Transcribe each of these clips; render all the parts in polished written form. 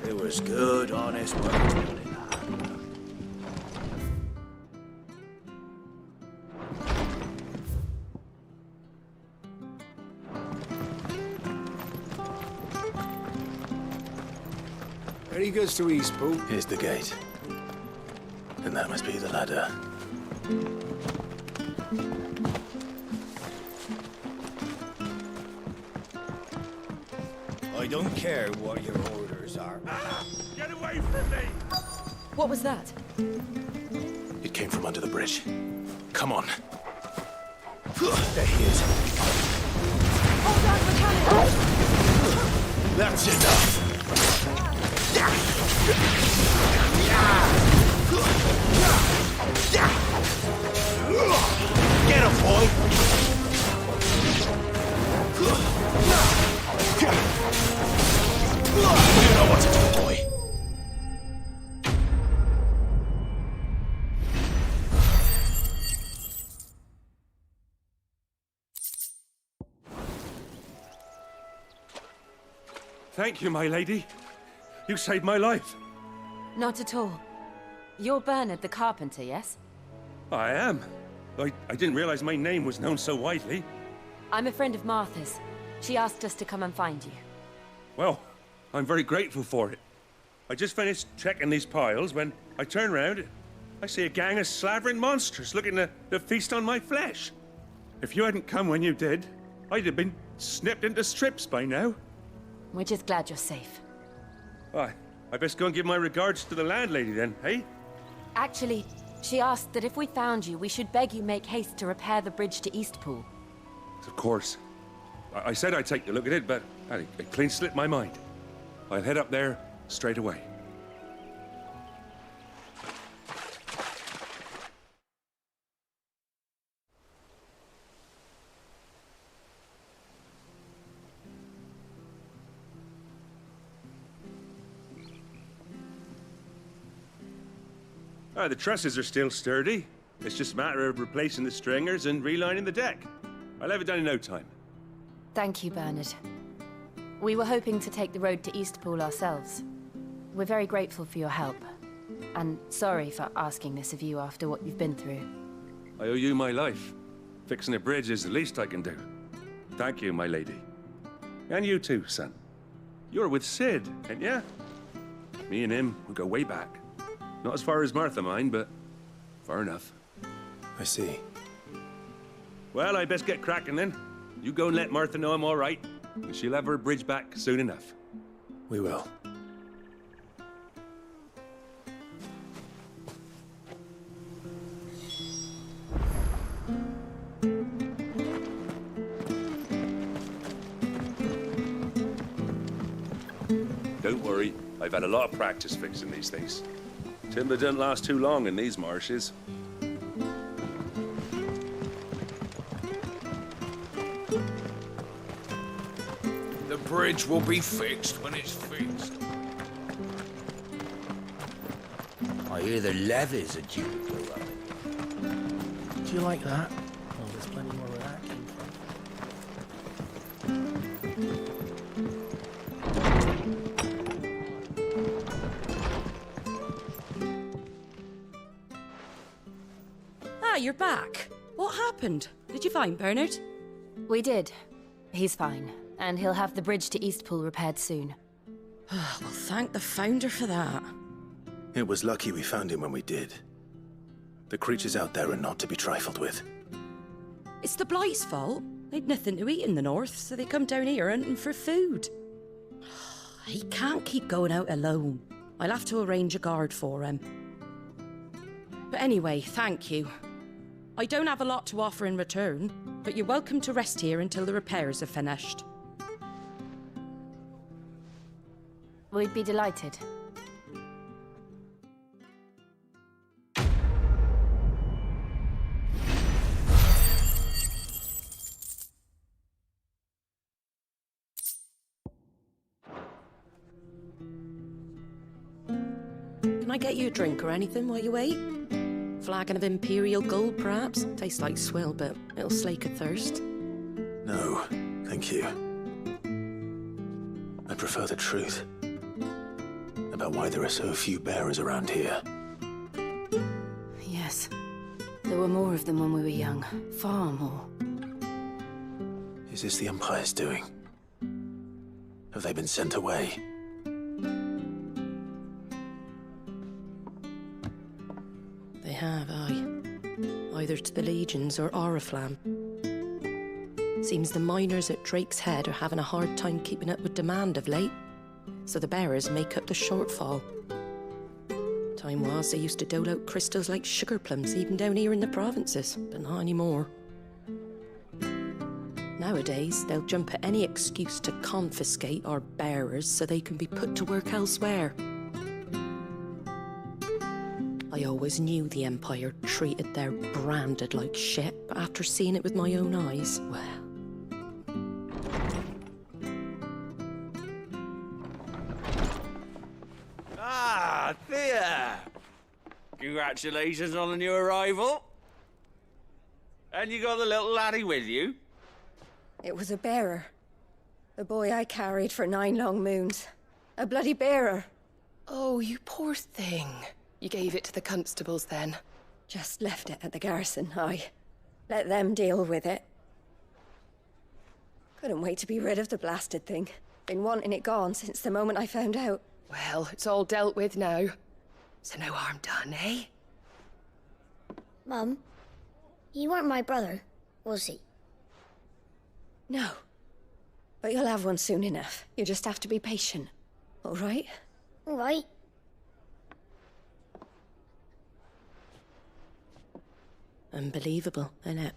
It was good, honest work building that. Ready goes to East Pool. Here's the gate. And that must be the ladder. I don't care what your orders are. Get away from me! What was that? It came from under the bridge. Come on. There he is. Hold on, mechanic! That's enough. Get him, boy! You know what to do, boy. Thank you, my lady. You saved my life. Not at all. You're Bernard the carpenter, yes? I am. I didn't realize my name was known so widely. I'm a friend of Martha's. She asked us to come and find you. Well, I'm very grateful for it. I just finished checking these piles when I turn around. I see a gang of slavering monsters looking to feast on my flesh. If you hadn't come when you did, I'd have been snipped into strips by now. We're just glad you're safe. I best go and give my regards to the landlady then, hey? Actually, she asked that if we found you, we should beg you make haste to repair the bridge to Eastpool. Of course. I said I'd take a look at it, but it clean slipped my mind. I'll head up there straight away. The trusses are still sturdy. It's just a matter of replacing the stringers and relining the deck. I'll have it done in no time. Thank you, Bernard. We were hoping to take the road to Eastpool ourselves. We're very grateful for your help. And sorry for asking this of you after what you've been through. I owe you my life. Fixing a bridge is the least I can do. Thank you, my lady. And you too, son. You're with Sid, ain't ya? Me and him, we go way back. Not as far as Martha, mind, but far enough. I see. Well, I best get cracking then. You go and let Martha know I'm all right, and she'll have her bridge back soon enough. We will. Don't worry, I've had a lot of practice fixing these things. Timber doesn't last too long in these marshes. The bridge will be fixed when it's fixed. I hear the levies are due to go up. Do you like that? Oh, there's plenty more where that came from. Ah, you're back. What happened? Did you find Bernard? We did. He's fine, and he'll have the bridge to Eastpool repaired soon. Well, thank the Founder for that. It was lucky we found him when we did. The creatures out there are not to be trifled with. It's the Blight's fault. They'd nothing to eat in the north, so they come down here hunting for food. He can't keep going out alone. I'll have to arrange a guard for him. But anyway, thank you. I don't have a lot to offer in return, but you're welcome to rest here until the repairs are finished. We'd be delighted. Can I get you a drink or anything while you wait? Flagon of Imperial Gold, perhaps? Tastes like swill, but it'll slake a thirst. No, thank you. I prefer the truth about why there are so few bearers around here. Yes. There were more of them when we were young. Far more. Is this the Empire's doing? Have they been sent away? They have, aye. Either to the Legions or Oriflamme. Seems the miners at Drake's Head are having a hard time keeping up with demand of late, so the bearers make up the shortfall. Time was they used to dole out crystals like sugar plums even down here in the provinces, but not anymore. Nowadays, they'll jump at any excuse to confiscate our bearers so they can be put to work elsewhere. I always knew the Empire treated their branded like shit, but after seeing it with my own eyes, well... Ah, Thea! Congratulations on the new arrival. And you got the little laddie with you? It was a bearer. The boy I carried for 9 long moons. A bloody bearer. Oh, you poor thing. You gave it to the constables then? Just left it at the garrison, aye. Let them deal with it. Couldn't wait to be rid of the blasted thing. Been wanting it gone since the moment I found out. Well, it's all dealt with now. So no harm done, eh? Mum, he weren't my brother, was he? No. But you'll have one soon enough. You just have to be patient. All right? All right. Unbelievable, innit?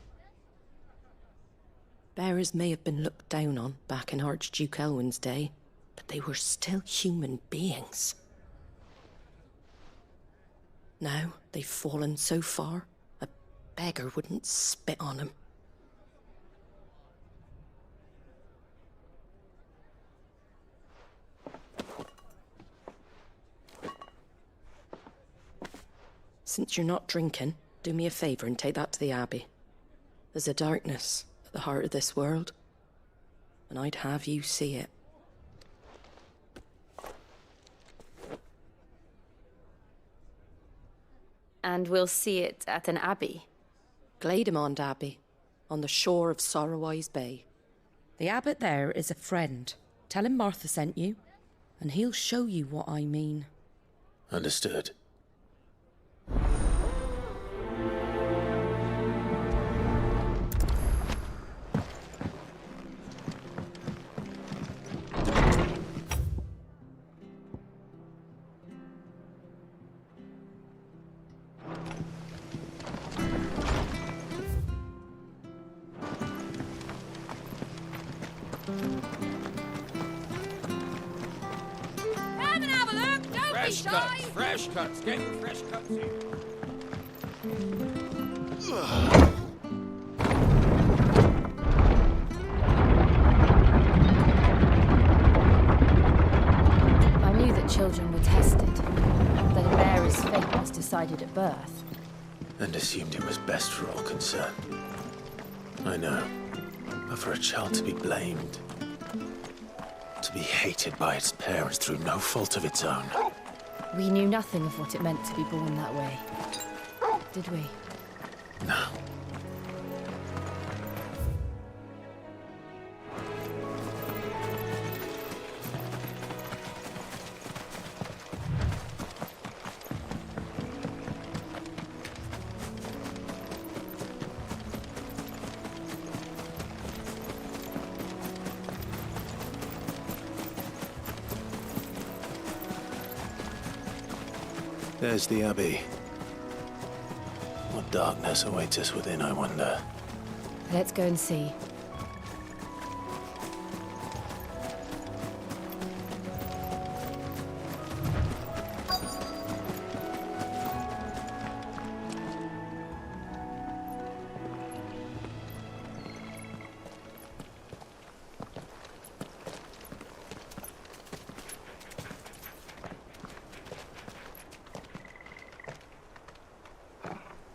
Bearers may have been looked down on back in Archduke Elwin's day, but they were still human beings. Now they've fallen so far, a beggar wouldn't spit on them. Since you're not drinking, do me a favour and take that to the Abbey. There's a darkness at the heart of this world, and I'd have you see it. And we'll see it at an abbey. Glademond Abbey, on the shore of Sorrowwise Bay. The abbot there is a friend. Tell him Martha sent you, and he'll show you what I mean. Understood. Come and have a look! Don't Fresh cuts. Get the fresh cuts here. I knew that children were tested, that a bearer's fate was decided at birth. And assumed it was best for all concerned. I know. But for a child to be blamed, to be hated by its parents through no fault of its own. We knew nothing of what it meant to be born that way, did we? No. There's the Abbey. What darkness awaits us within, I wonder? Let's go and see.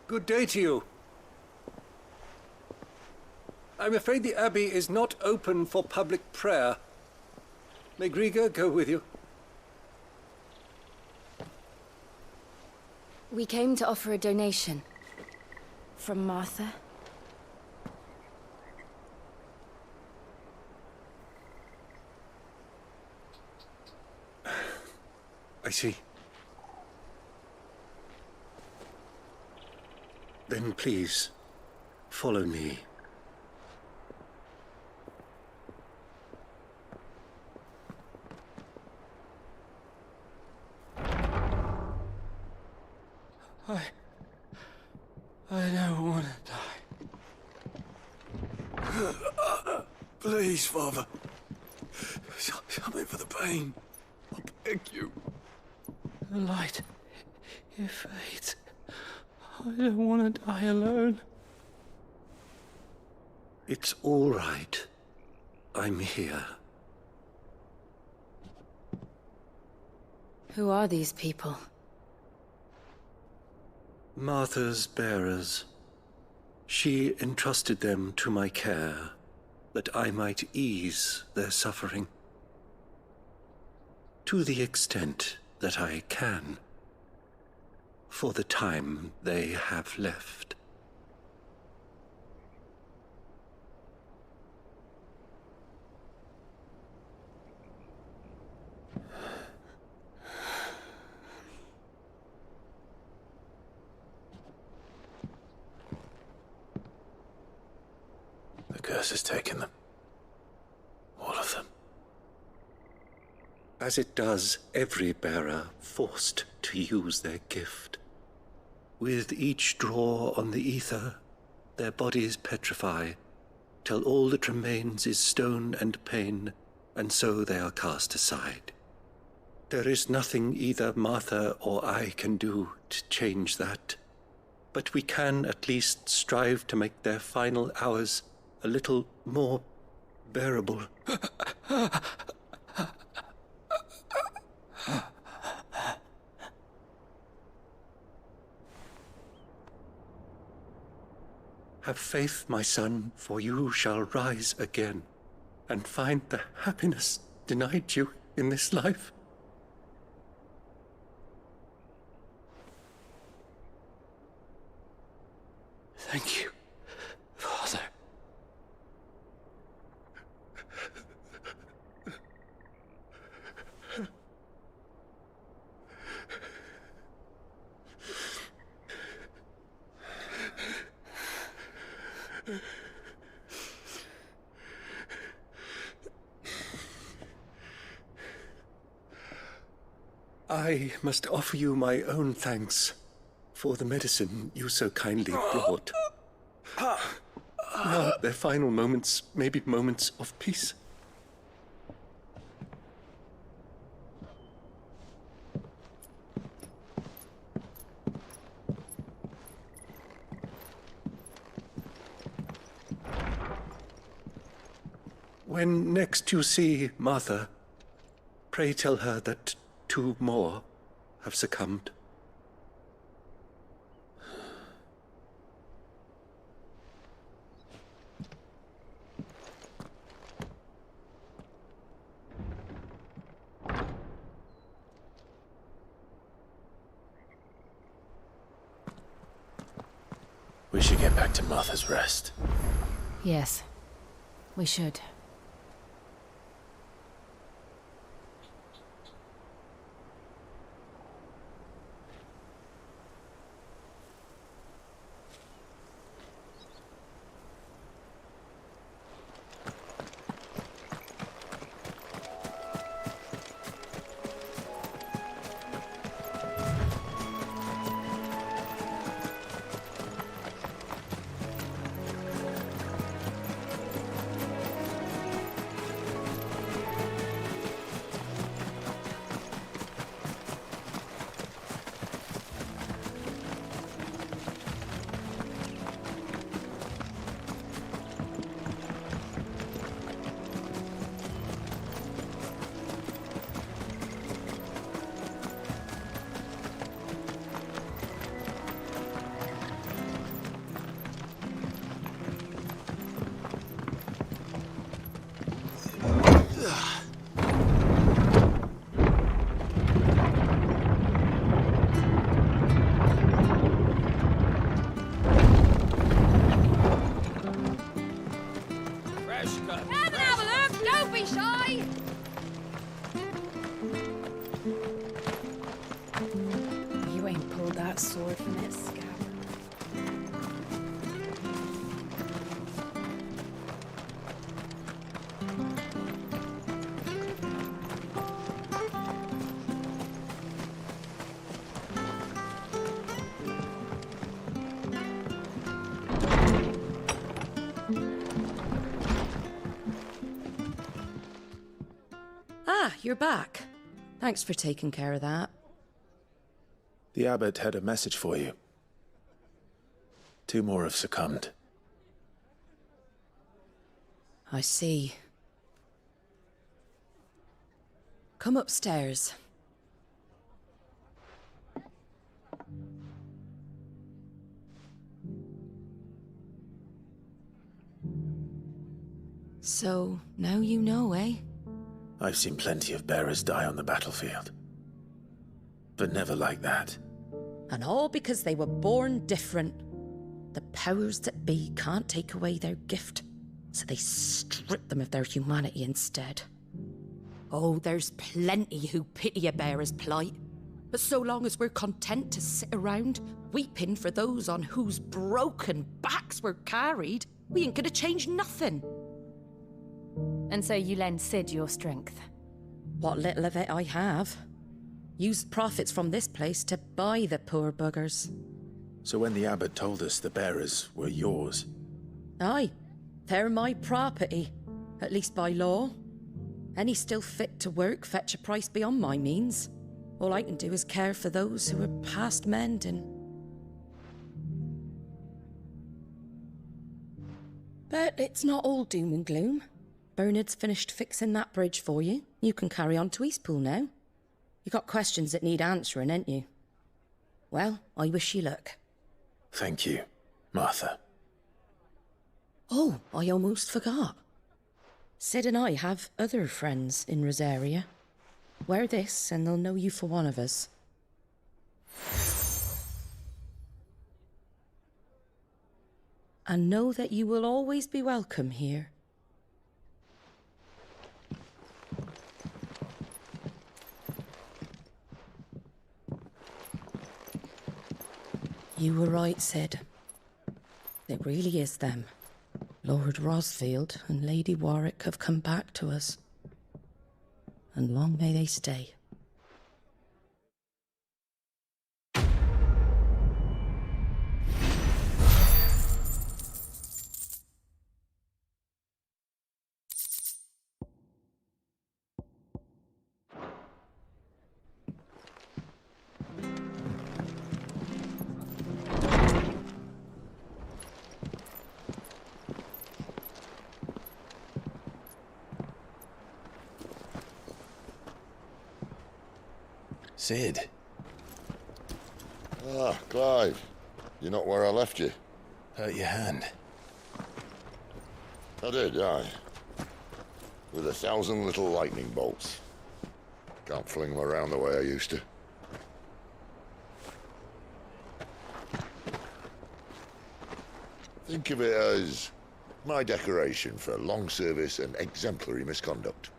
Good day to you. I'm afraid the Abbey is not open for public prayer. May Griga go with you. We came to offer a donation. From Martha. I see. Then please, follow me. I don't want to die. Please, Father. Something for the pain. I beg you. The light, it fades. I don't want to die alone. It's all right. I'm here. Who are these people? Martha's bearers. She entrusted them to my care, that I might ease their suffering. To the extent that I can, for the time they have left. The curse has taken them. All of them. As it does every bearer forced to use their gift. With each draw on the ether, their bodies petrify, till all that remains is stone and pain, and so they are cast aside. There is nothing either Martha or I can do to change that, but we can at least strive to make their final hours a little more bearable. Have faith, my son, for you shall rise again and find the happiness denied you in this life. Thank you, Father. I must offer you my own thanks for the medicine you so kindly brought. Now, their final moments may be moments of peace. When next you see Martha, pray tell her that 2 more have succumbed. We should get back to Martha's rest. Yes, we should. that sword from its scabbard. Ah, you're back. Thanks for taking care of that. The abbot had a message for you. 2 more have succumbed. I see. Come upstairs. So, now you know, eh? I've seen plenty of bearers die on the battlefield. But never like that. And all because they were born different. The powers that be can't take away their gift, so they strip them of their humanity instead. Oh, there's plenty who pity a bearer's plight. But so long as we're content to sit around, weeping for those on whose broken backs we're carried, we ain't gonna change nothing. And so you lend Sid your strength? What little of it I have. Used profits from this place to buy the poor buggers. So when the abbot told us the bearers were yours... Aye, they're my property, at least by law. Any still fit to work fetch a price beyond my means. All I can do is care for those who are past mending. But it's not all doom and gloom. Bernard's finished fixing that bridge for you. You can carry on to Eastpool now. You got questions that need answering, ain't you? Well, I wish you luck. Thank you, Martha. Oh, I almost forgot. Sid and I have other friends in Rosaria. Wear this and they'll know you for one of us. And know that you will always be welcome here. You were right, Sid. It really is them. Lord Rosfield and Lady Warwick have come back to us. And long may they stay. Sid. Ah, Clive. You're not where I left you. Hurt your hand. I did, aye. With 1,000 little lightning bolts. Can't fling them around the way I used to. Think of it as my decoration for long service and exemplary misconduct.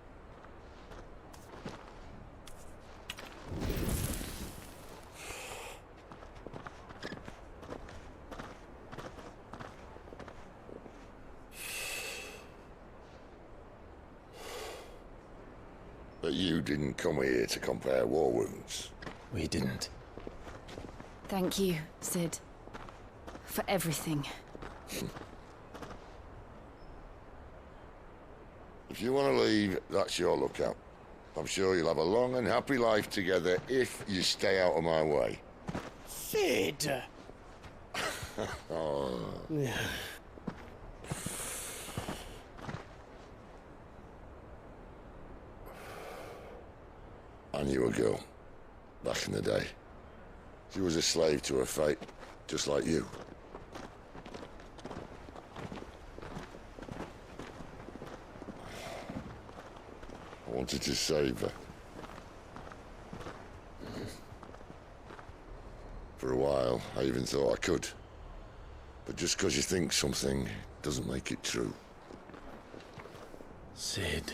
But you didn't come here to compare war wounds. We didn't. Thank you, Sid. For everything. If you want to leave, that's your lookout. I'm sure you'll have a long and happy life together if you stay out of my way. Sid! Oh. I knew a girl, back in the day. She was a slave to her fate, just like you. I wanted to save her. For a while, I even thought I could. But just because you think something doesn't make it true. Sid.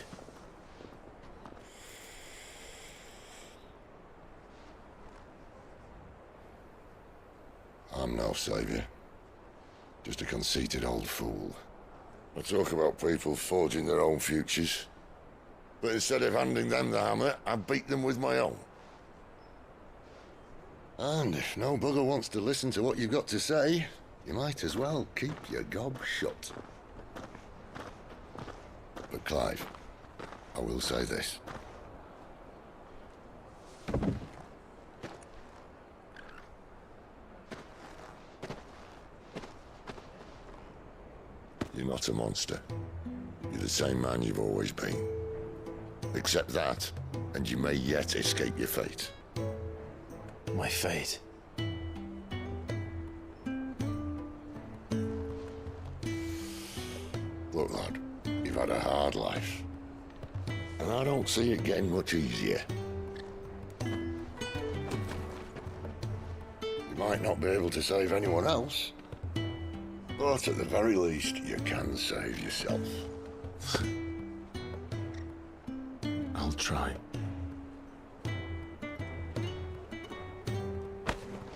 I'm no saviour. Just a conceited old fool. I talk about people forging their own futures. But instead of handing them the hammer, I beat them with my own. And if no bugger wants to listen to what you've got to say, you might as well keep your gob shut. But Clive, I will say this. You're not a monster. You're the same man you've always been. Accept that, and you may yet escape your fate. My fate. Look, lad, you've had a hard life. And I don't see it getting much easier. You might not be able to save anyone else, but at the very least, you can save yourself. I'll try.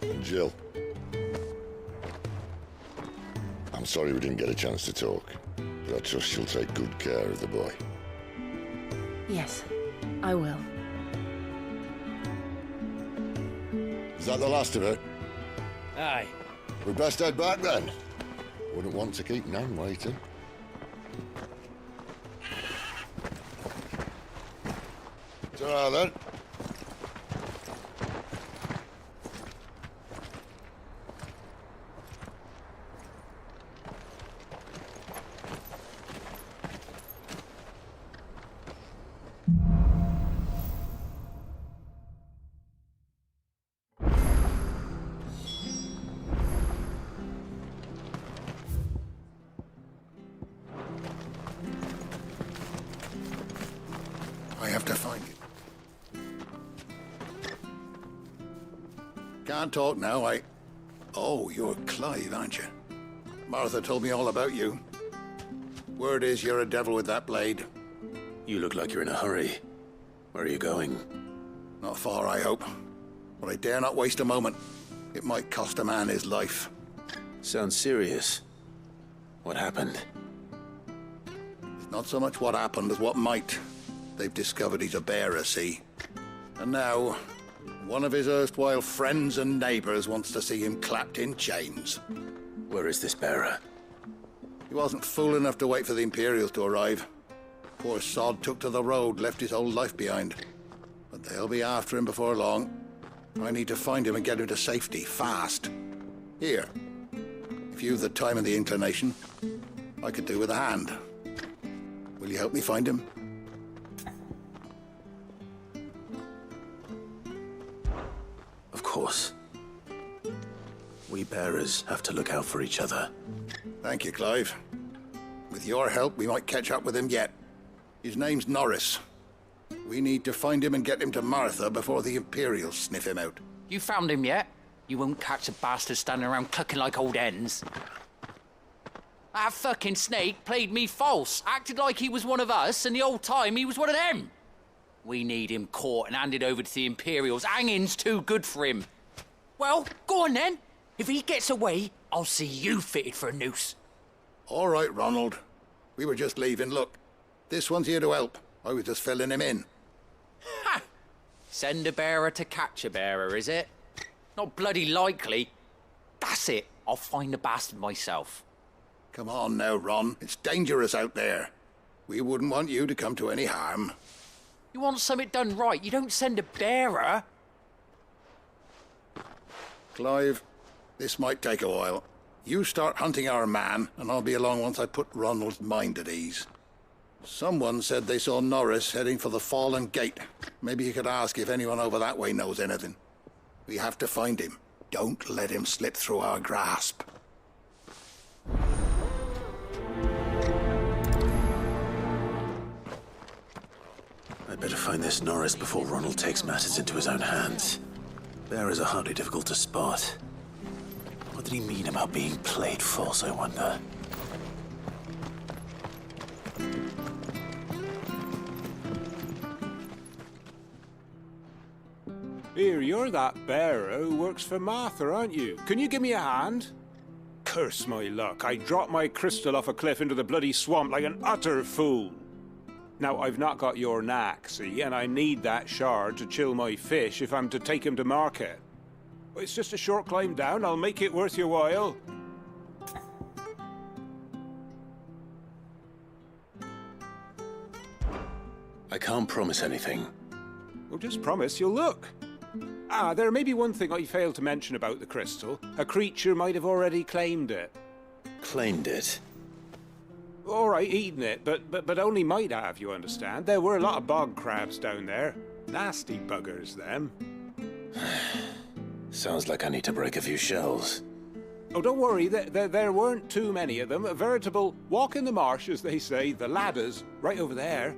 And Jill, I'm sorry we didn't get a chance to talk, but I trust she'll take good care of the boy. Yes, I will. Is that the last of it? Aye. We best head back then. Wouldn't want to keep Nan waiting. Ta-ra then. I have to find you. Can't talk now, Oh, you're Clive, aren't you? Martha told me all about you. Word is you're a devil with that blade. You look like you're in a hurry. Where are you going? Not far, I hope. But I dare not waste a moment. It might cost a man his life. Sounds serious. What happened? It's not so much what happened as what might. They've discovered he's a bearer, see? And now, one of his erstwhile friends and neighbors wants to see him clapped in chains. Where is this bearer? He wasn't fool enough to wait for the Imperials to arrive. Poor sod took to the road, left his whole life behind. But they'll be after him before long. I need to find him and get him to safety, fast. Here, if you've the time and the inclination, I could do with a hand. Will you help me find him? Of course. We bearers have to look out for each other. Thank you, Clive. With your help, we might catch up with him yet. His name's Norris. We need to find him and get him to Martha before the Imperials sniff him out. You found him yet? You won't catch a bastard standing around clucking like old hens. That fucking snake played me false, acted like he was one of us, and the whole time he was one of them. We need him caught and handed over to the Imperials. Hanging's too good for him. Well, go on then. If he gets away, I'll see you fitted for a noose. All right, Ronald. We were just leaving. Look, this one's here to help. I was just filling him in. Ha! Send a bearer to catch a bearer, is it? Not bloody likely. That's it. I'll find the bastard myself. Come on now, Ron. It's dangerous out there. We wouldn't want you to come to any harm. You want something done right, you don't send a bearer. Clive, this might take a while. You start hunting our man, and I'll be along once I put Ronald's mind at ease. Someone said they saw Norris heading for the Fallen Gate. Maybe you could ask if anyone over that way knows anything. We have to find him. Don't let him slip through our grasp. I'd better find this Norris before Ronald takes matters into his own hands. Bearers are hardly difficult to spot. What did he mean about being played false, I wonder? Here, you're that bearer who works for Martha, aren't you? Can you give me a hand? Curse my luck, I dropped my crystal off a cliff into the bloody swamp like an utter fool. Now, I've not got your knack, see, and I need that shard to chill my fish if I'm to take him to market. It's just a short climb down, I'll make it worth your while. I can't promise anything. Well, just promise you'll look. Ah, there may be one thing I failed to mention about the crystal. A creature might have already claimed it. Claimed it? All right, eaten it, but only might have, you understand. There were a lot of bog crabs down there. Nasty buggers, them. Sounds like I need to break a few shells. Oh, don't worry, there weren't too many of them. A veritable walk in the marsh, as they say, the ladders, right over there.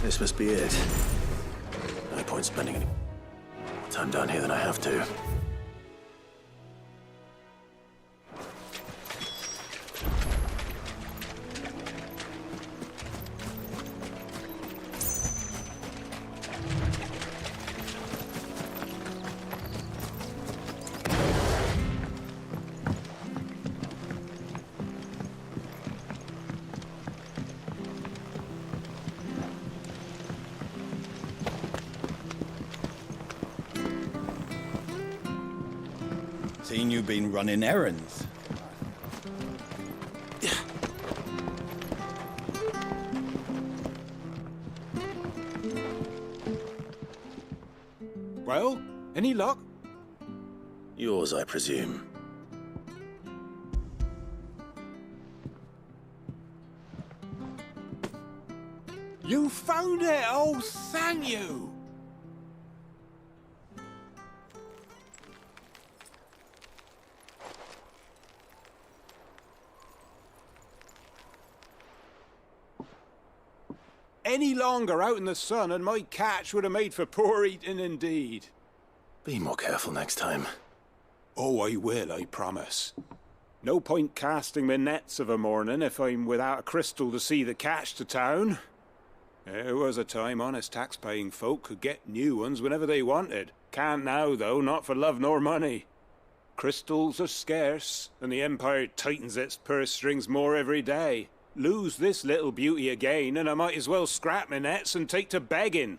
This must be it. No point spending any time down here than I have to. Seen you been running errands. Well, any luck? Yours, I presume. You found it! Oh, thank you! Any longer out in the sun and my catch would have made for poor eating indeed. Be more careful next time. Oh, I will, I promise. No point casting my nets of a morning if I'm without a crystal to see the catch to town. There was a time honest tax-paying folk could get new ones whenever they wanted. Can't now, though, not for love nor money. Crystals are scarce, and the Empire tightens its purse strings more every day. Lose this little beauty again, and I might as well scrap my nets and take to begging.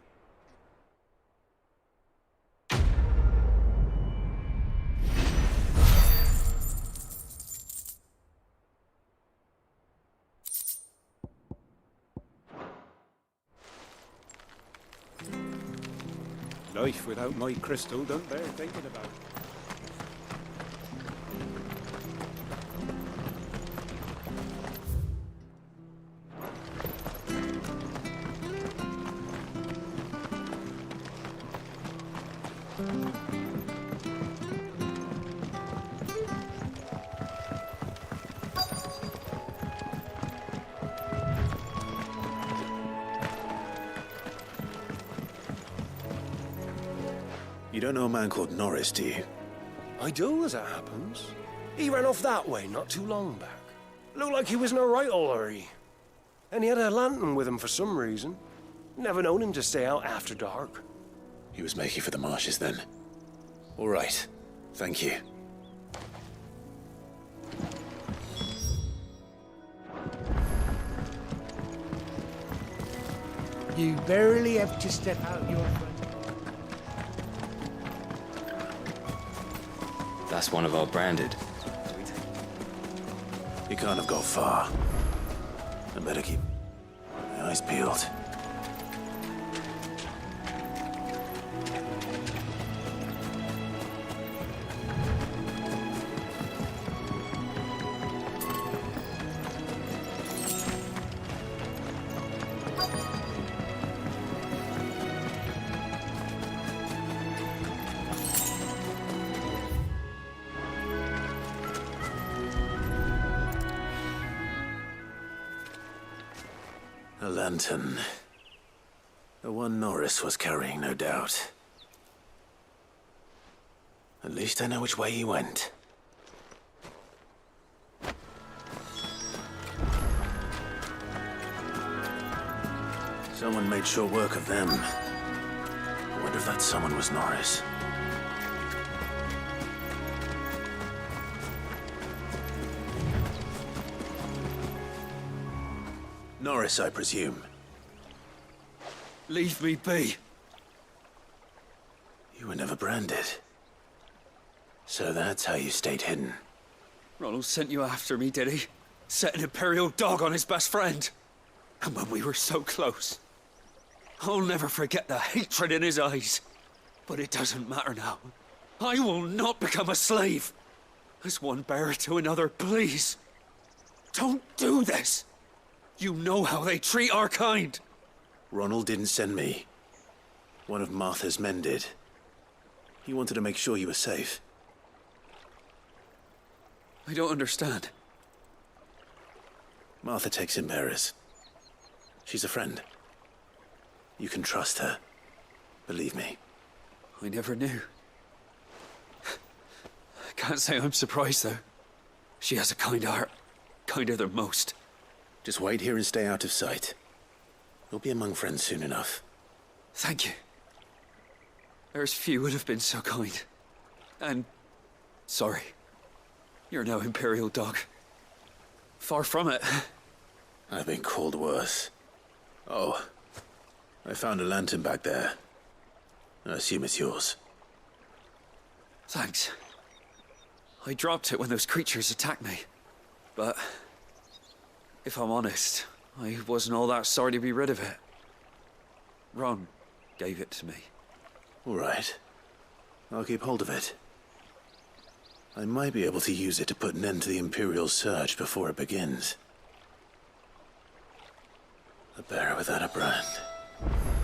Life without my crystal don't bear thinking about. You don't know a man called Norris, do you? I do, as it happens. He ran off that way not too long back. Looked like he was in a right old hurry. And he had a lantern with him for some reason. Never known him to stay out after dark. He was making for the marshes then. All right. Thank you. You barely have to step out your front. That's one of our branded. He can't have got far. I better keep my eyes peeled. A lantern. The one Norris was carrying, no doubt. At least I know which way he went. Someone made short work of them. I wonder if that someone was Norris. Norris, I presume. Leave me be. You were never branded. So that's how you stayed hidden. Ronald sent you after me, did he? Set an Imperial dog on his best friend. And when we were so close. I'll never forget the hatred in his eyes. But it doesn't matter now. I will not become a slave. As one bearer to another, please. Don't do this. You know how they treat our kind. Ronald didn't send me. One of Martha's men did. He wanted to make sure you were safe. I don't understand. Martha takes in bearers. She's a friend. You can trust her. Believe me. I never knew. I can't say I'm surprised, though. She has a kind heart. Kinder than most. Just wait here and stay out of sight. You'll be among friends soon enough. Thank you. There's few would have been so kind. And sorry. You're no Imperial dog. Far from it. I've been called worse. Oh, I found a lantern back there. I assume it's yours. Thanks. I dropped it when those creatures attacked me. But if I'm honest, I wasn't all that sorry to be rid of it. Ron gave it to me. All right. I'll keep hold of it. I might be able to use it to put an end to the Imperial surge before it begins. A bearer without a brand.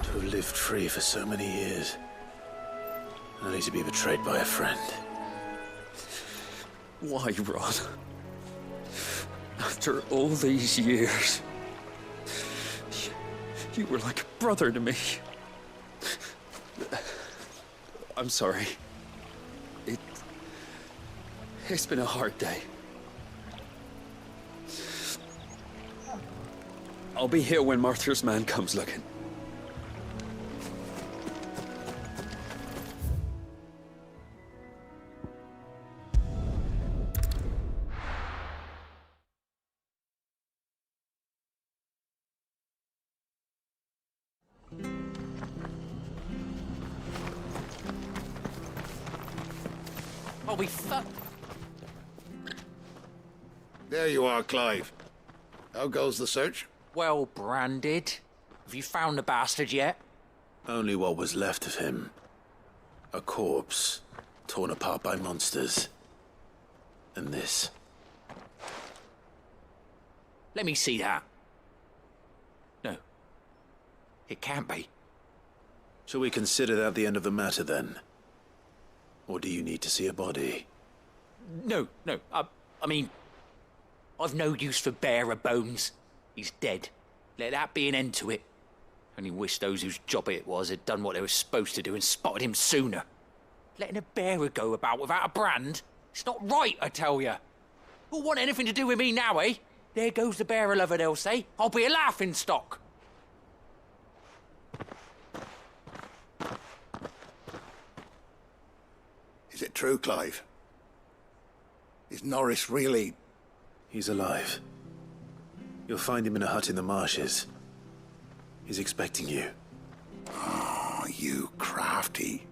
To have lived free for so many years. Only to be betrayed by a friend. Why, Ron? After all these years, you were like a brother to me. I'm sorry. It's been a hard day. I'll be here when Martha's man comes looking. Oh, we fuck. There you are, Clive. How goes the search? Well branded. Have you found the bastard yet? Only what was left of him. A corpse, torn apart by monsters. And this. Let me see that. No. It can't be. Shall we consider that the end of the matter, then? Or do you need to see a body? No. I mean, I've no use for bearer bones. He's dead. Let that be an end to it. Only wish those whose job it was had done what they were supposed to do and spotted him sooner. Letting a bearer go about without a brand? It's not right, I tell you. Who'll want anything to do with me now, eh? There goes the bearer lover, they'll say. I'll be a laughing stock. Is it true, Clive? Is Norris really... He's alive. You'll find him in a hut in the marshes. He's expecting you. Oh, you crafty.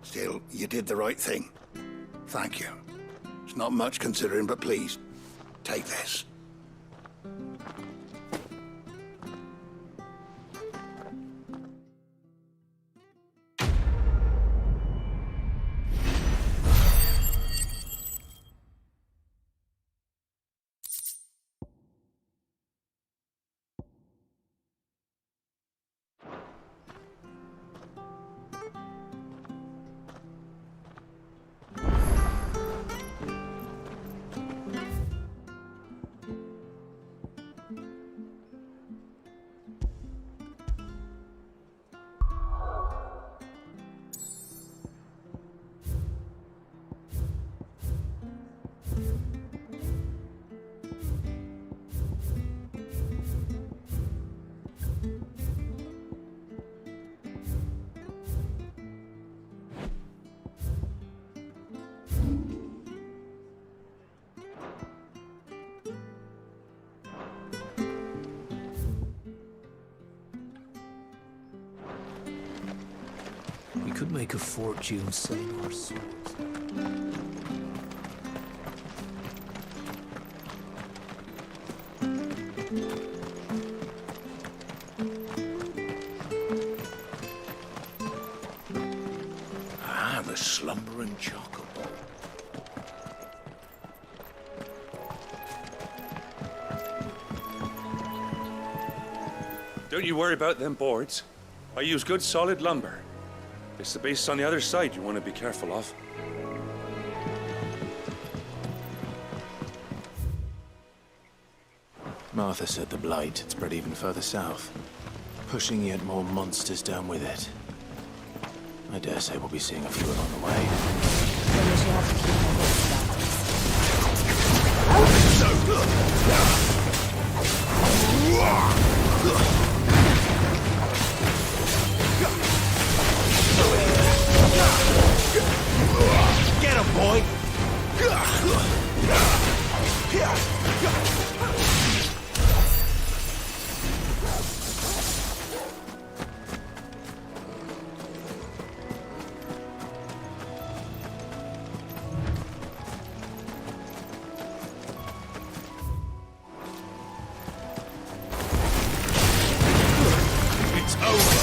Still, you did the right thing. Thank you. It's not much considering, but please, take this. We could make a fortune selling our swords. Ah, the slumbering chocobo. Don't you worry about them boards. I use good solid lumber. It's the base on the other side you want to be careful of. Martha said the blight had spread even further south, pushing yet more monsters down with it. I dare say we'll be seeing a few along the way. Then we shall have to keep our wits Get him, boy! It's over.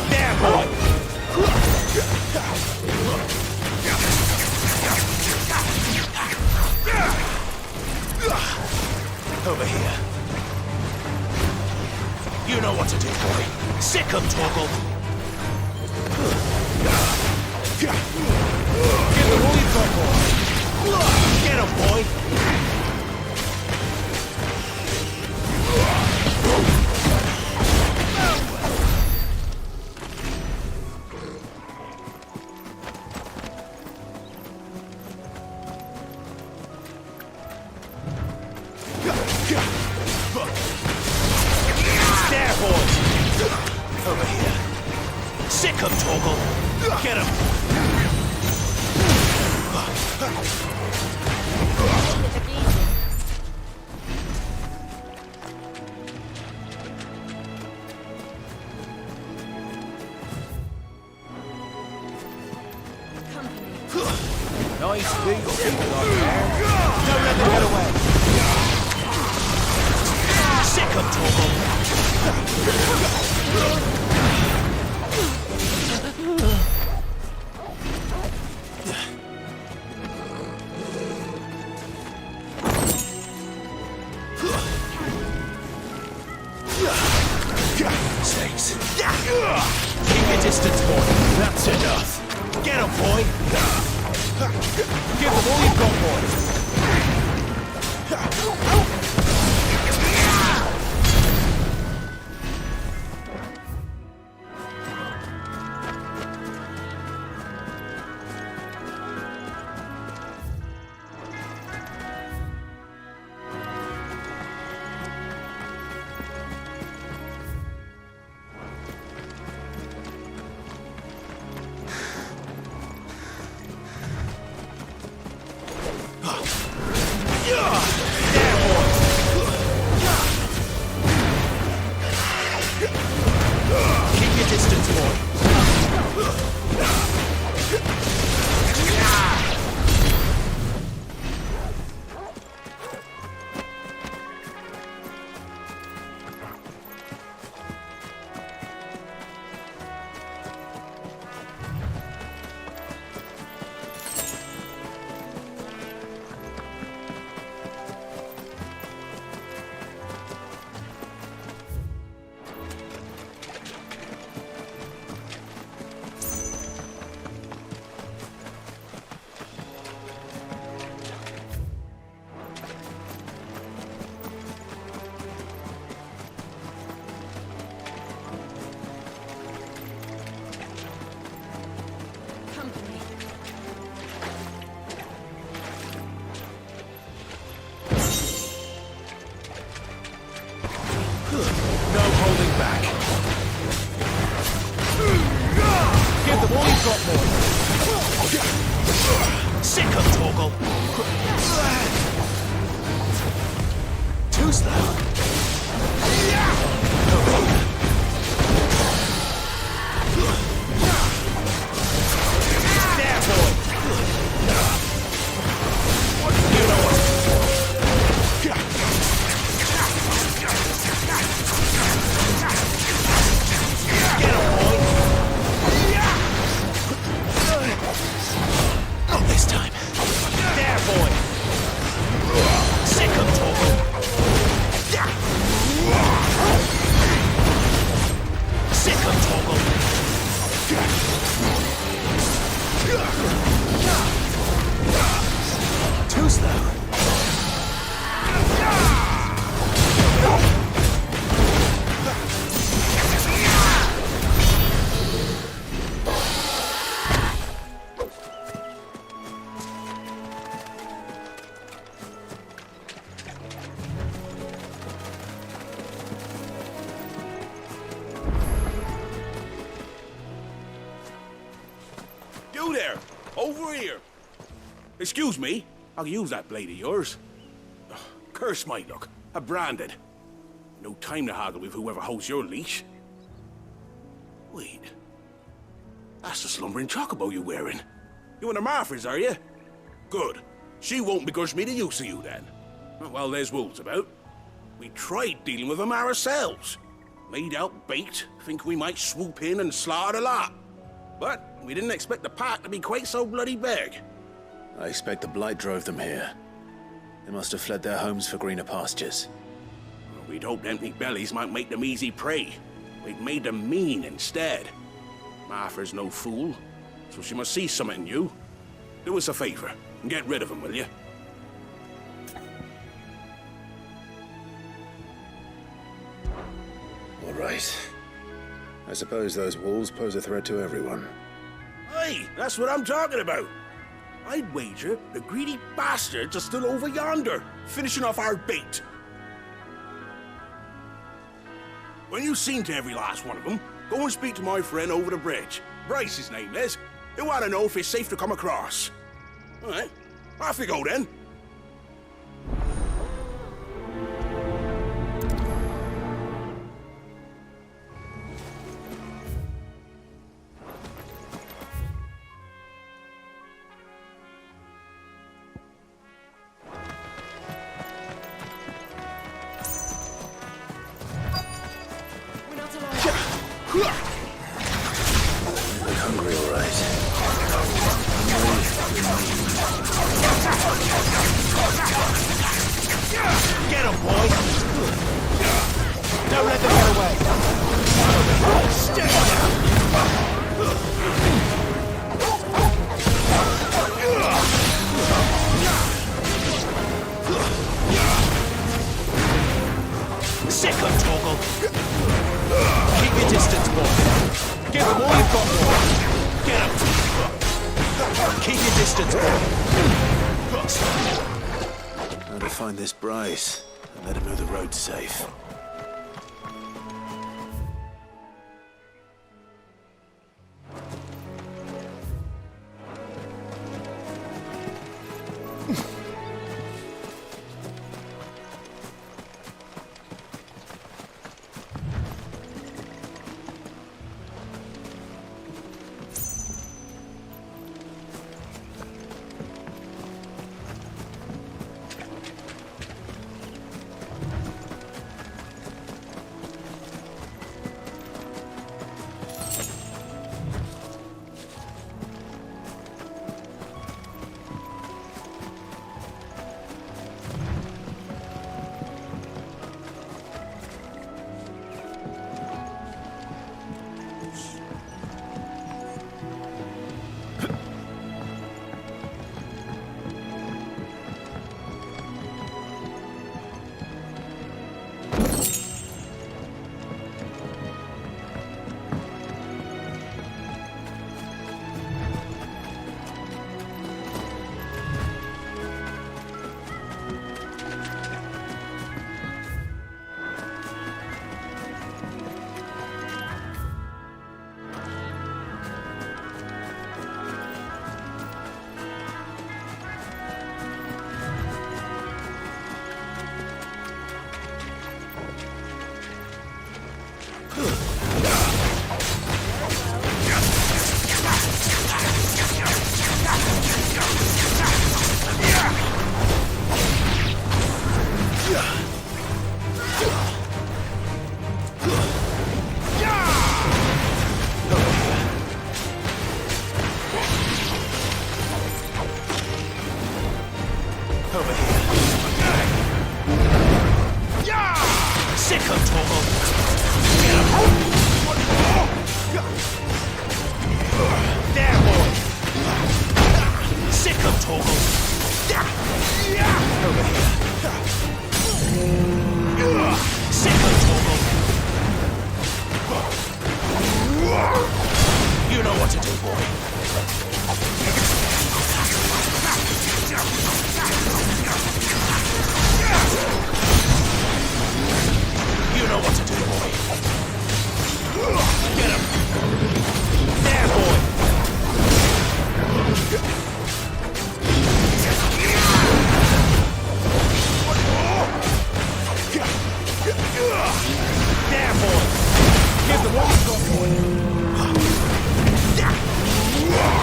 There, boy! Over here. You know what to do, boy. Sick 'em, Torgal. Give the all you've got, boy. Get 'em, boy. There, boys! Over here. Sick 'em, Torgal! Get 'em! Nice beat, people like that. Don't let them get away. Sick 'em, Torgal! Sakes. Keep your distance, boy. That's enough. Get 'em, boy! Give them all you've got, boys! Keep your distance, boy. No holding back. Give them all you've got, boy. Sick 'em, Torgal. Too slow. There, boy. You know what? Not this time. There, boy. Sick 'em, Torgal. Sick 'em, Torgal. Too slow. You there! Over here! Excuse me, I'll use that blade of yours. Ugh, curse my luck. I'm branded. No time to haggle with whoever holds your leash. Wait. That's the slumbering chocobo you're wearing. You and the Marfors, are you? Good. She won't begrudge me the use of you, then. Well, there's wolves about. We tried dealing with them ourselves. Made out bait, think we might swoop in and slaughter the lot. But we didn't expect the pack to be quite so bloody big. I expect the blight drove them here. They must have fled their homes for greener pastures. We'd hoped empty bellies might make them easy prey. We'd made them mean instead. Martha's no fool, so she must see something in you. Do us a favor and get rid of them, will you? All right. I suppose those wolves pose a threat to everyone. Hey, that's what I'm talking about. I'd wager the greedy bastards are still over yonder, finishing off our bait. When you've seen to every last one of them, go and speak to my friend over the bridge. Bryce, his name is. He'll want to know if it's safe to come across. All right, off you go then. Hungry, all right. Get him, boy! Don't let them get away! Stay Sick of Toggle! Keep your distance, boy! Give him all you've got, boy! Get him! Keep your distance, boy! How to find this Bryce and let him know the road's safe.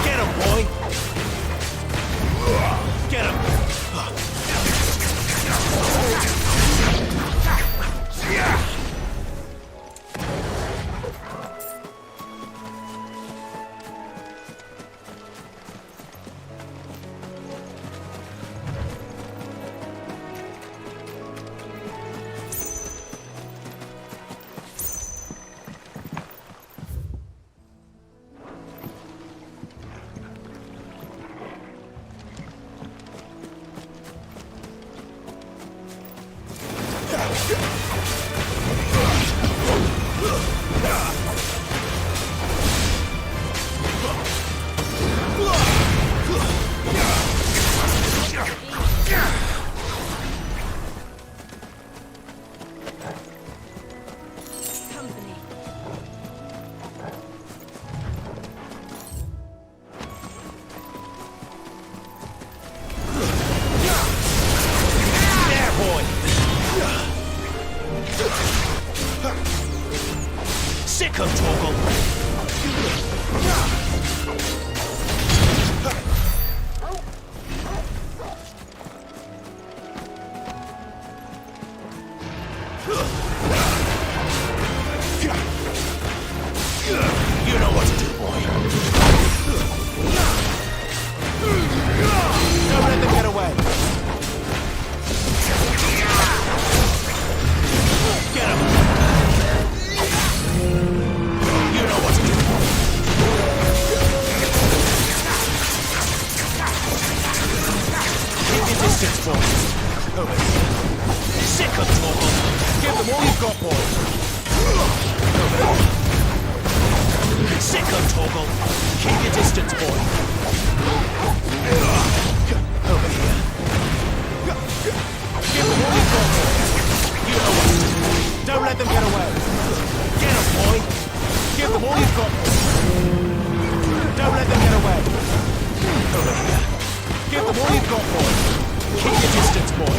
Get him! Sick of Torgal! You know what to do, boy. Don't let them get away! Get him! You know what to do, boy. Keep your distance, boys. Over here. Sick of Torgal! Give them all you've got, boys. Sick of Torgal! Keep your distance, boy. Over here. Give them all you've got, boys. You know what to do. Don't let them get away. Get them, boy. Give them all you've got, boy. Don't let them get away. Over here. Give them all you've got, boy. Keep your distance, boy.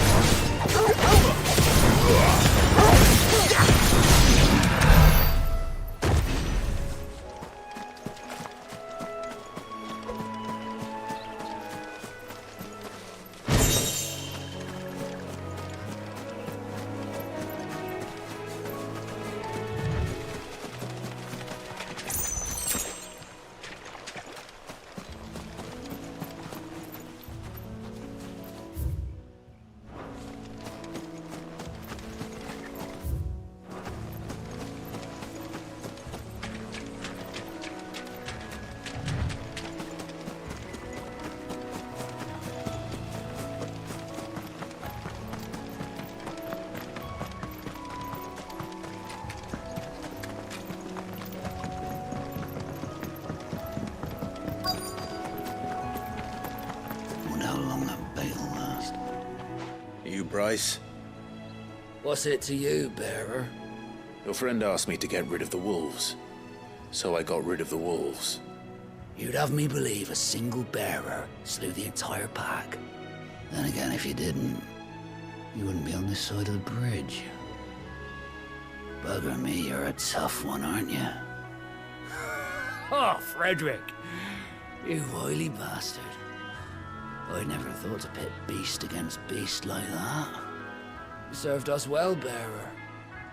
Bryce? What's it to you, bearer? Your friend asked me to get rid of the wolves, so I got rid of the wolves. You'd have me believe a single bearer slew the entire pack. Then again, if you didn't, you wouldn't be on this side of the bridge. Bugger me, you're a tough one, aren't you? Oh, Frederick! You wily bastard. I'd never thought to pit beast against beast like that. You served us well, bearer.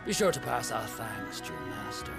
Be sure to pass our thanks to your master.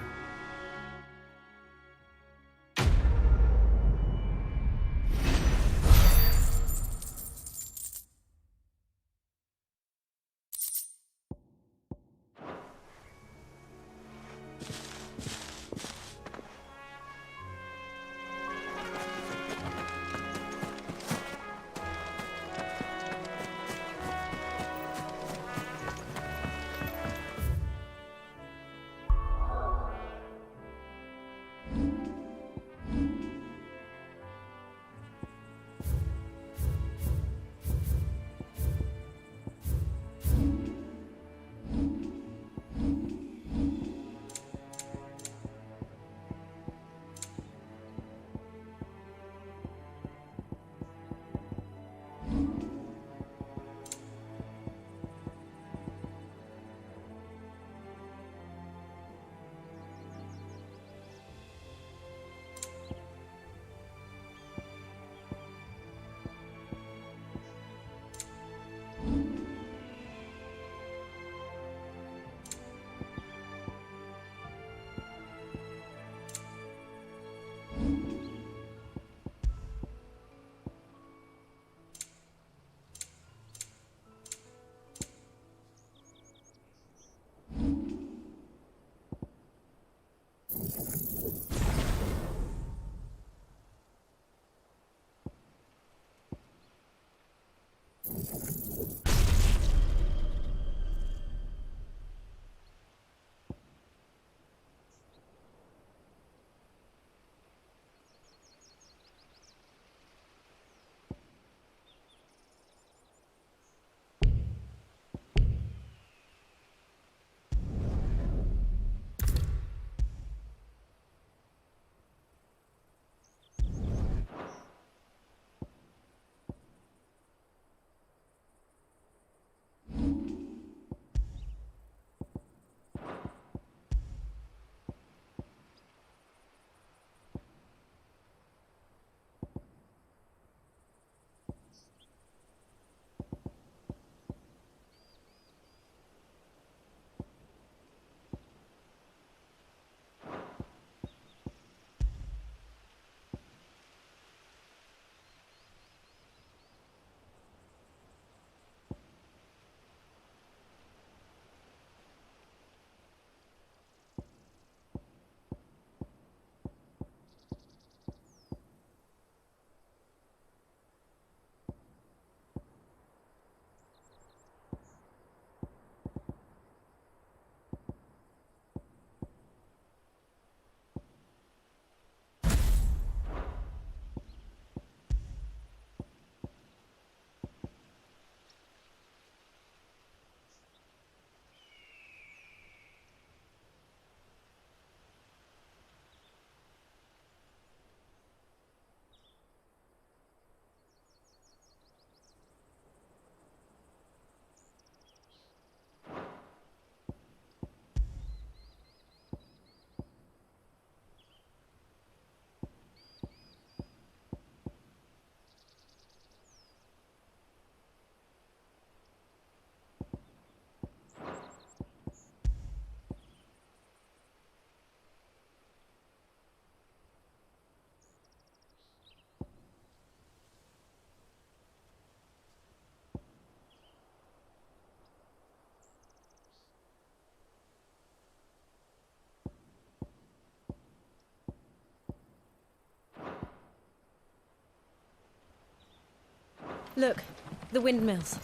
Look, the windmills.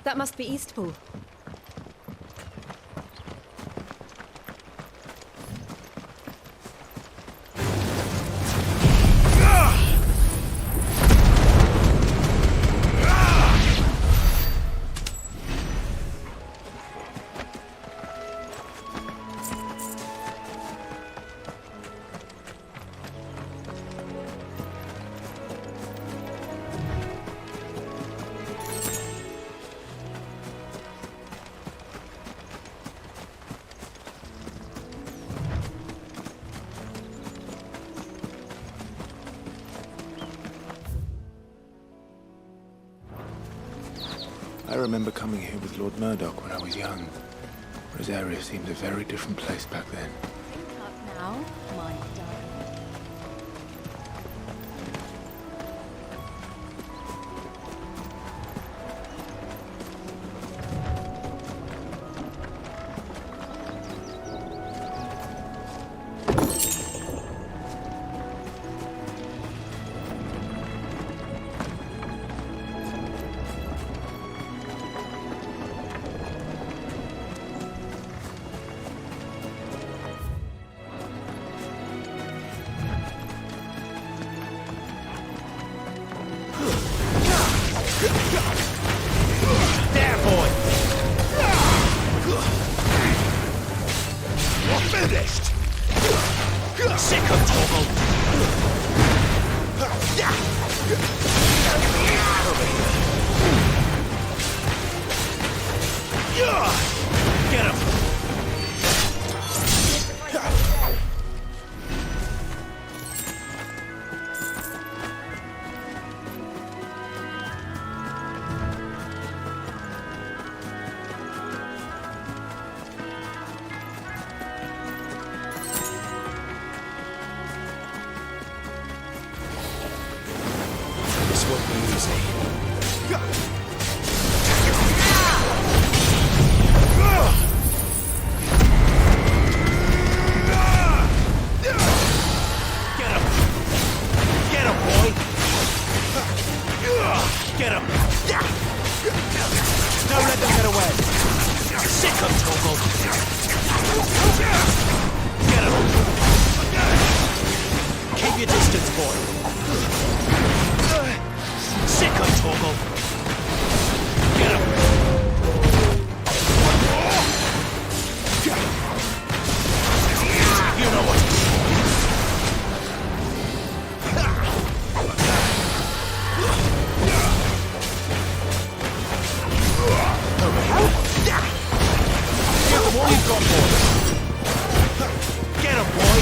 That must be Eastpool. I remember coming here with Lord Murdoch when I was young. Rosaria seemed a very different place back then. Think up now, my darling. There, boy! We're finished! Sick of Toggle! Get him! Get him! Don't let them get away! Sick of Toggle! Get him! Keep your distance, boy! Sick of Toggle! Get him! You know what? What you got, boy? Get him, boy!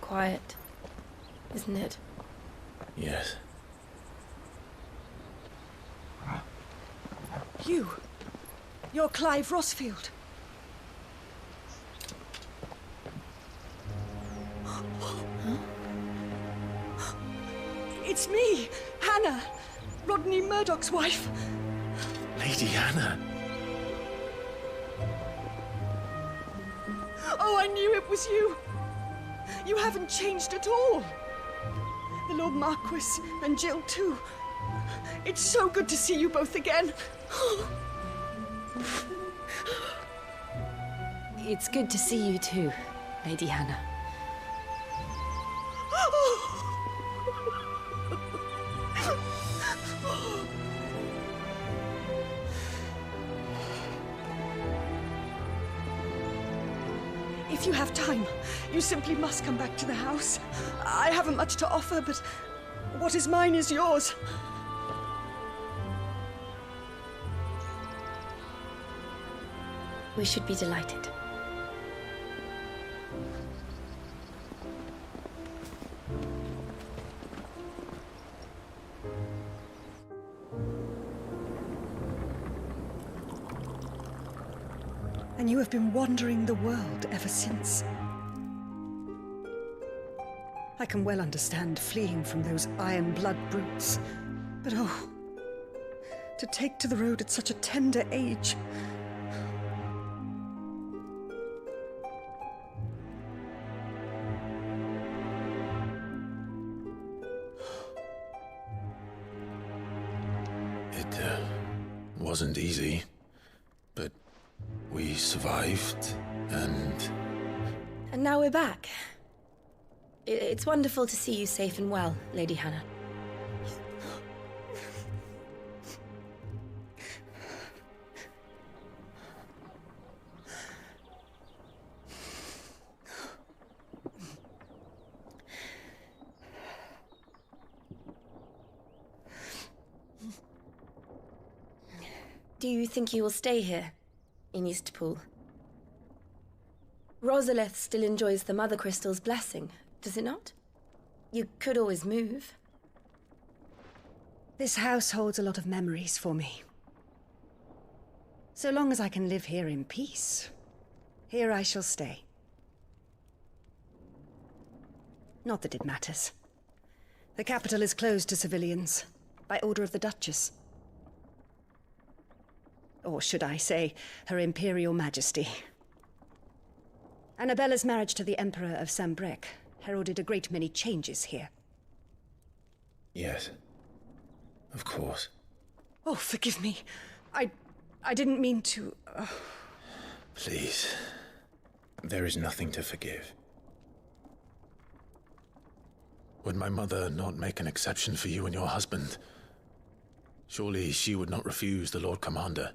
Quiet, isn't it? Yes. You're Clive Rossfield. It's me, Hannah, Rodney Murdoch's wife. Lady Hannah. Oh, I knew it was you. You haven't changed at all. The Lord Marquis and Jill too. It's so good to see you both again. It's good to see you too, Lady Hannah. If you have time, you simply must come back to the house. I haven't much to offer, but what is mine is yours. We should be delighted. And you have been wandering the world ever since. I can well understand fleeing from those iron blood brutes. But oh, to take to the road at such a tender age. It wasn't easy, but we survived, and... And now we're back. It's wonderful to see you safe and well, Lady Hannah. Do you think you will stay here, in Eastpool? Rosalith still enjoys the Mother Crystal's blessing, does it not? You could always move. This house holds a lot of memories for me. So long as I can live here in peace, here I shall stay. Not that it matters. The capital is closed to civilians, by order of the Duchess. Or should I say, Her Imperial Majesty. Annabella's marriage to the Emperor of Sambrec heralded a great many changes here. Yes. Of course. Oh, forgive me. I didn't mean to... Please. There is nothing to forgive. Would my mother not make an exception for you and your husband? Surely she would not refuse the Lord Commander.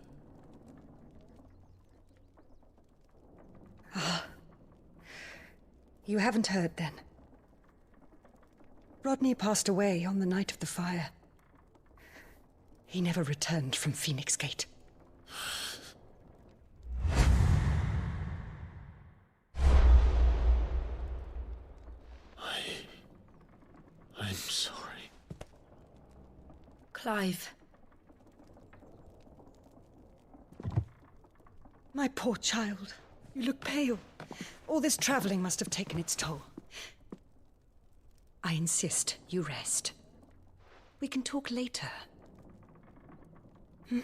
Ah. You haven't heard, then. Rodney passed away on the night of the fire. He never returned from Phoenix Gate. I'm sorry. Clive. My poor child. You look pale. All this traveling must have taken its toll. I insist you rest. We can talk later. Hmm?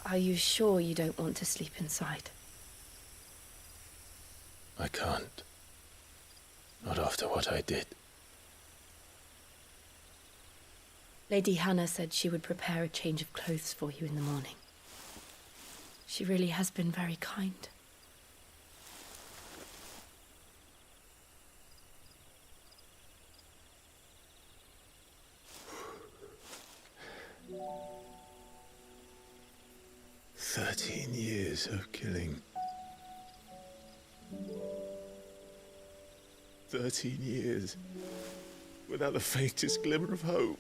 Are you sure you don't want to sleep inside? I can't. Not after what I did. Lady Hannah said she would prepare a change of clothes for you in the morning. She really has been very kind. Years of killing. 13 years without the faintest glimmer of hope.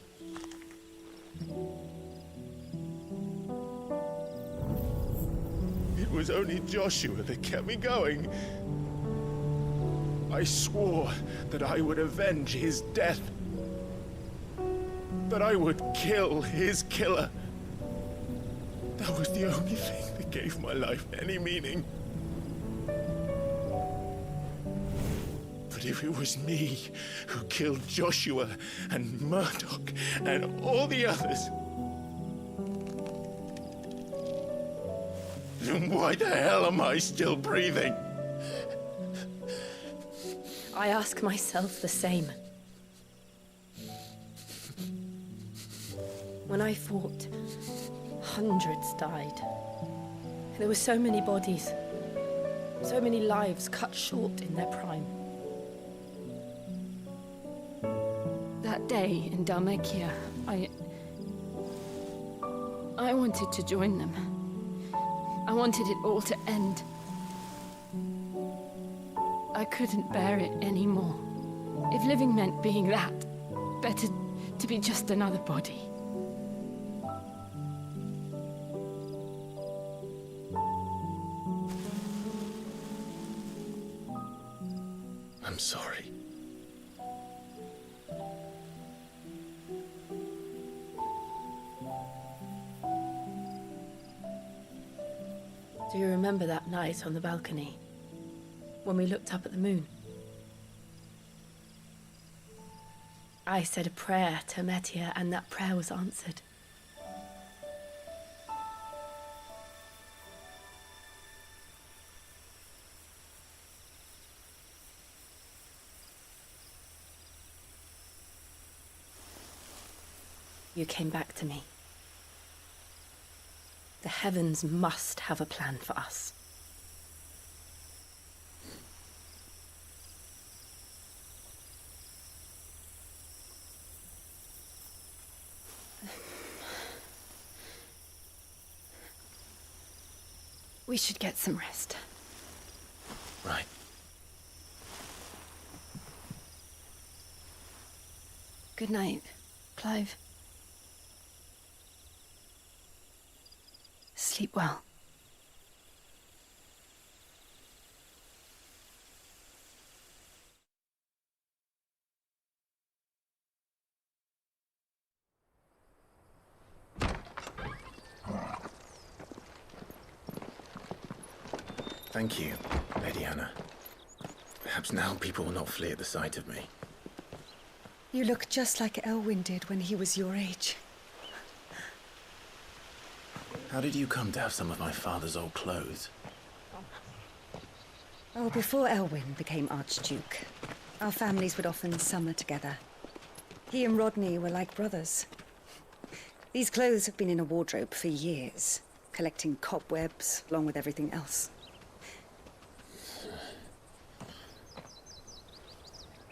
It was only Joshua that kept me going. I swore that I would avenge his death. That I would kill his killer. That was the only thing that gave my life any meaning. you it was me who killed Joshua and Murdoch and all the others, then why the hell am I still breathing? I ask myself the same. When I fought, hundreds died. There were so many bodies, so many lives cut short in their prime. That day in Dalmekia, I wanted to join them. I wanted it all to end. I couldn't bear it anymore. If living meant being that, better to be just another body. I'm sorry. Do you remember that night on the balcony, when we looked up at the moon? I said a prayer to Metia, and that prayer was answered. You came back to me. The heavens must have a plan for us. We should get some rest. Right. Good night, Clive. Sleep well. Thank you, Lady Hannah. Perhaps now people will not flee at the sight of me. You look just like Elwyn did when he was your age. How did you come to have some of my father's old clothes? Oh, before Elwyn became Archduke, our families would often summer together. He and Rodney were like brothers. These clothes have been in a wardrobe for years, collecting cobwebs along with everything else.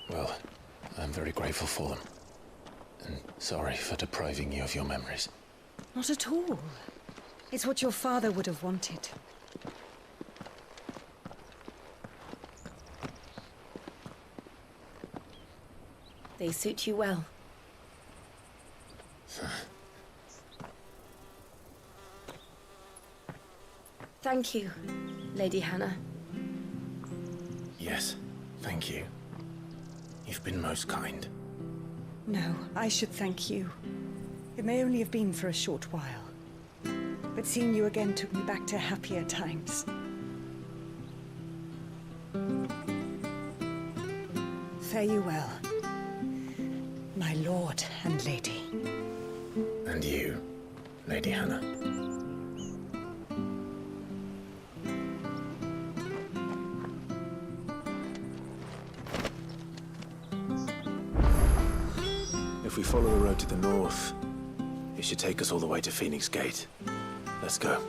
Well, I'm very grateful for them. And sorry for depriving you of your memories. Not at all. It's what your father would have wanted. They suit you well. Thank you, Lady Hannah. Yes, thank you. You've been most kind. No, I should thank you. It may only have been for a short while, but seeing you again took me back to happier times. Fare you well, my lord and lady. And you, Lady Hannah. If we follow the road to the north, it should take us all the way to Phoenix Gate. Let's go.